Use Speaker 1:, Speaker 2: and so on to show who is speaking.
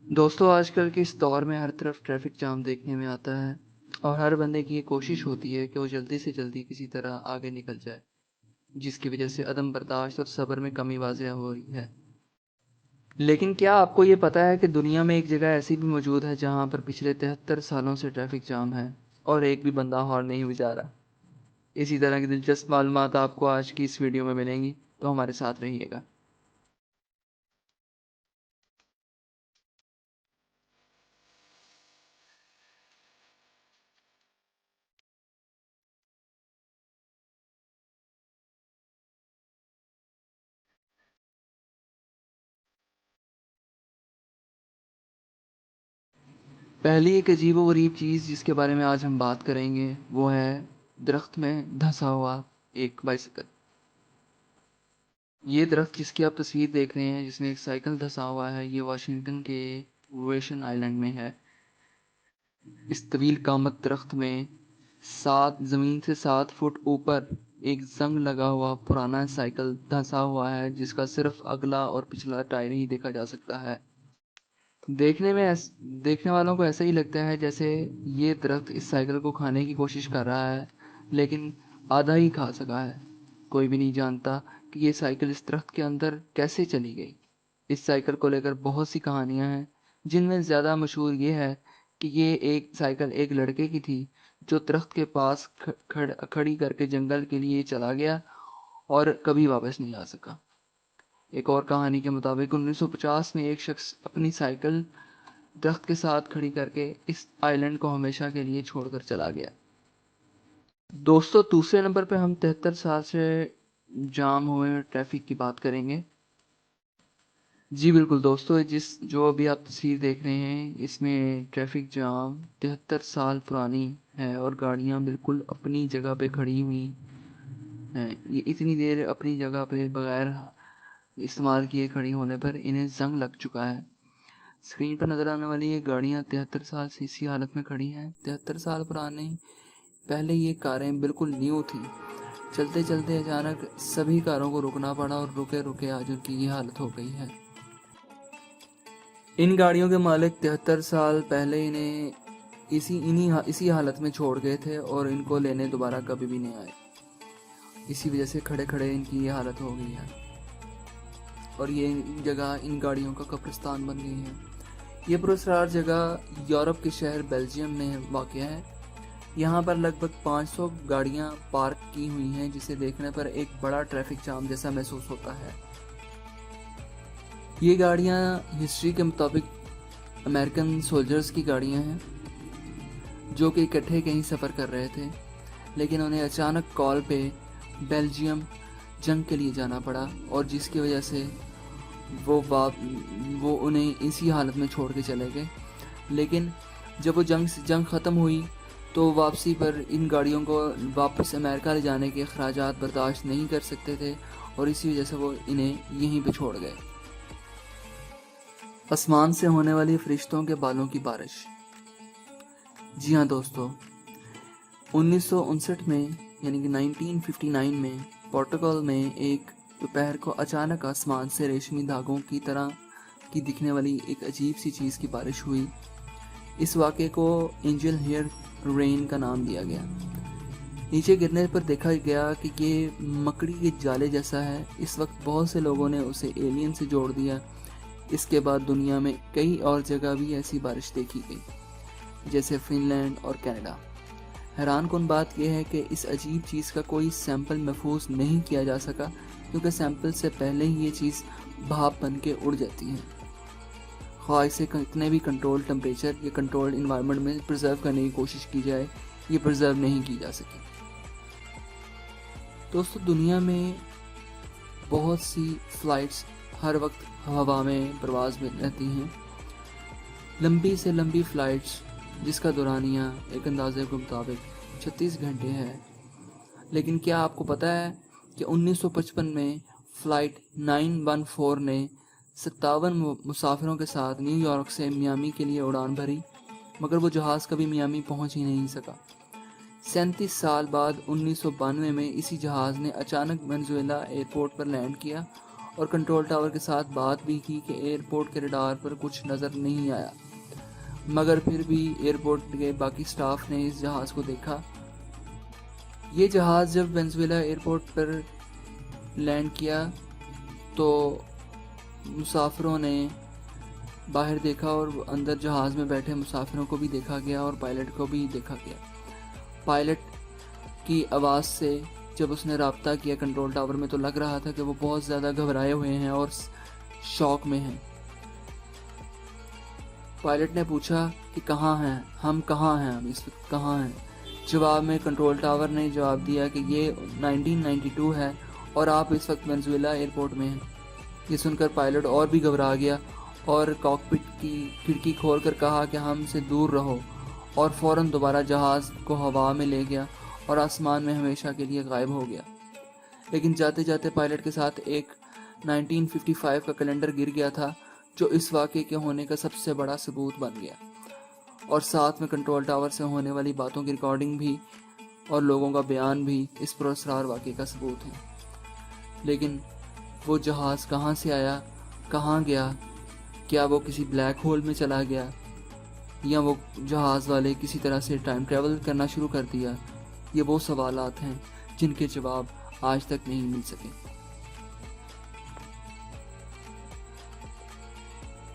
Speaker 1: دوستوں آج کل کے اس دور میں ہر طرف ٹریفک جام دیکھنے میں آتا ہے اور ہر بندے کی یہ کوشش ہوتی ہے کہ وہ جلدی سے جلدی کسی طرح آگے نکل جائے، جس کی وجہ سے عدم برداشت اور صبر میں کمی واضح ہو رہی ہے۔ لیکن کیا آپ کو یہ پتا ہے کہ دنیا میں ایک جگہ ایسی بھی موجود ہے جہاں پر پچھلے 73 سالوں سے ٹریفک جام ہے اور ایک بھی بندہ ہارن نہیں بجا رہا؟ اسی طرح کی دلچسپ معلومات آپ کو آج کی اس ویڈیو میں ملیں گی، تو ہمارے ساتھ رہیے گا۔ پہلی ایک عجیب و غریب چیز جس کے بارے میں آج ہم بات کریں گے وہ ہے درخت میں دھنسا ہوا ایک بائسیکل۔ یہ درخت جس کی آپ تصویر دیکھ رہے ہیں جس میں ایک سائیکل دھنسا ہوا ہے، یہ واشنگٹن کے ویشن آئلینڈ میں ہے۔ اس طویل قامت درخت میں زمین سے 7 فٹ اوپر ایک زنگ لگا ہوا پرانا سائیکل دھنسا ہوا ہے، جس کا صرف اگلا اور پچھلا ٹائر ہی دیکھا جا سکتا ہے۔ دیکھنے والوں کو ایسا ہی لگتا ہے جیسے یہ درخت اس سائیکل کو کھانے کی کوشش کر رہا ہے، لیکن آدھا ہی کھا سکا ہے۔ کوئی بھی نہیں جانتا کہ یہ سائیکل اس درخت کے اندر کیسے چلی گئی۔ اس سائیکل کو لے کر بہت سی کہانیاں ہیں، جن میں زیادہ مشہور یہ ہے کہ یہ ایک سائیکل ایک لڑکے کی تھی جو درخت کے پاس کھڑی کر کے جنگل کے لیے چلا گیا اور کبھی واپس نہیں آ سکا۔ ایک اور کہانی کے مطابق 1950 میں ایک شخص اپنی سائیکل درخت کے ساتھ کھڑی کر کے اس آئی لینڈ کو ہمیشہ کے لیے چھوڑ کر چلا گیا۔ دوستو دوسرے نمبر پہ ہم 73 سال سے جام ہوئے ٹریفک کی بات کریں گے۔ جی بالکل دوستو، جو ابھی آپ تصویر دیکھ رہے ہیں اس میں ٹریفک جام 73 سال پرانی ہے اور گاڑیاں بالکل اپنی جگہ پہ کھڑی ہوئی ہیں۔ یہ اتنی دیر اپنی جگہ پہ بغیر استعمال کیے کھڑی ہونے پر انہیں زنگ لگ چکا ہے۔ اسکرین پر نظر آنے والی یہ گاڑیاں 73 سال سے اسی حالت میں کھڑی ہیں۔ 73 سال پرانی پہلے یہ کاریں بالکل نیو تھیں۔ چلتے چلتے اچانک سبھی کاروں کو رکنا پڑا اور رکے رکے آج ان کی یہ حالت ہو گئی ہے۔ ان گاڑیوں کے مالک 73 سال پہلے انہیں اسی حالت میں چھوڑ گئے تھے اور ان کو لینے دوبارہ کبھی بھی نہیں آئے۔ اسی وجہ سے کھڑے کھڑے ان کی یہ حالت ہو گئی ہے اور یہ جگہ ان گاڑیوں کا قبرستان بن گئی ہے۔ یہ پراسرار جگہ یورپ کے شہر بیلجیم میں واقع ہے۔ یہاں پر لگ بھگ 500 گاڑیاں پارک کی ہوئی ہیں، جسے دیکھنے پر ایک بڑا ٹریفک جام جیسا محسوس ہوتا ہے۔ یہ گاڑیاں ہسٹری کے مطابق امریکن سولجرز کی گاڑیاں ہیں جو کہ اکٹھے کہیں سفر کر رہے تھے، لیکن انہیں اچانک کال پہ بیلجیم جنگ کے لیے جانا پڑا اور جس کی وجہ سے وہ انہیں اسی حالت میں چھوڑ کے چلے گئے۔ لیکن جب وہ جنگ ختم ہوئی تو واپسی پر ان گاڑیوں کو واپس امریکہ لے جانے کے اخراجات برداشت نہیں کر سکتے تھے اور اسی وجہ سے وہ انہیں یہیں پہ چھوڑ گئے۔ آسمان سے ہونے والی فرشتوں کے بالوں کی بارش۔ جی ہاں دوستو، 1959 میں یعنی کہ 1959 میں پورٹگل میں ایک دوپہر کو اچانک آسمان سے ریشمی دھاگوں کی طرح کی دکھنے والی ایک عجیب سی چیز کی بارش ہوئی۔ اس واقعے کو اینجل ہیئر رین کا نام دیا گیا۔ نیچے گرنے پر دیکھا گیا کہ یہ مکڑی کے جالے جیسا ہے۔ اس وقت بہت سے لوگوں نے اسے ایلین سے جوڑ دیا۔ اس کے بعد دنیا میں کئی اور جگہ بھی ایسی بارش دیکھی گئی، جیسے فن لینڈ اور کینیڈا۔ حیران کن بات یہ ہے کہ اس عجیب چیز کا کوئی سیمپل محفوظ نہیں کیا جا سکا، کیونکہ سیمپل سے پہلے ہی یہ چیز بھاپ بن کے اڑ جاتی ہے، خواہ اسے کتنے بھی کنٹرول ٹمپریچر یا کنٹرول انوائرمنٹ میں پرزرو کرنے کی کوشش کی جائے، یہ پرزرو نہیں کی جا سکی۔ دوستو دنیا میں بہت سی فلائٹس ہر وقت ہوا میں پرواز میں رہتی ہیں، لمبی سے لمبی فلائٹس جس کا دورانیہ ایک اندازے کے مطابق 36 گھنٹے ہے۔ لیکن کیا آپ کو پتہ ہے کہ 1955 میں فلائٹ 914 نے 57 مسافروں کے ساتھ نیو یارک سے میامی کے لیے اڑان بھری، مگر وہ جہاز کبھی میامی پہنچ ہی نہیں سکا۔ 37 سال بعد 1992 میں اسی جہاز نے اچانک وینزویلا ایئرپورٹ پر لینڈ کیا اور کنٹرول ٹاور کے ساتھ بات بھی کی کہ ایئرپورٹ کے ریڈار پر کچھ نظر نہیں آیا، مگر پھر بھی ایئرپورٹ کے باقی سٹاف نے اس جہاز کو دیکھا۔ یہ جہاز جب وینزویلا ایئرپورٹ پر لینڈ کیا تو مسافروں نے باہر دیکھا اور اندر جہاز میں بیٹھے مسافروں کو بھی دیکھا گیا اور پائلٹ کو بھی دیکھا گیا۔ پائلٹ کی آواز سے جب اس نے رابطہ کیا کنٹرول ٹاور میں تو لگ رہا تھا کہ وہ بہت زیادہ گھبرائے ہوئے ہیں اور شوق میں ہیں۔ پائلٹ نے پوچھا کہ کہاں ہیں ہم اس وقت کہاں ہیں؟ جواب میں کنٹرول ٹاور نے جواب دیا کہ یہ 1992 ہے اور آپ اس وقت وینزویلا ایئرپورٹ میں ہیں۔ یہ سن کر پائلٹ اور بھی گھبرا گیا اور کاکپٹ کی کھڑکی کھول کر کہا کہ ہم سے دور رہو، اور فوراً دوبارہ جہاز کو ہوا میں لے گیا اور آسمان میں ہمیشہ کے لیے غائب ہو گیا۔ لیکن جاتے جاتے پائلٹ کے ساتھ ایک 1955 کا کیلنڈر گر گیا تھا جو اس واقعے کے ہونے کا سب سے بڑا ثبوت بن گیا، اور ساتھ میں کنٹرول ٹاور سے ہونے والی باتوں کی ریکارڈنگ بھی اور لوگوں کا بیان بھی اس پراسرار واقعے کا ثبوت ہے۔ لیکن وہ جہاز کہاں سے آیا، کہاں گیا؟ کیا وہ کسی بلیک ہول میں چلا گیا، یا وہ جہاز والے کسی طرح سے ٹائم ٹریول کرنا شروع کر دیا؟ یہ وہ سوالات ہیں جن کے جواب آج تک نہیں مل سکے۔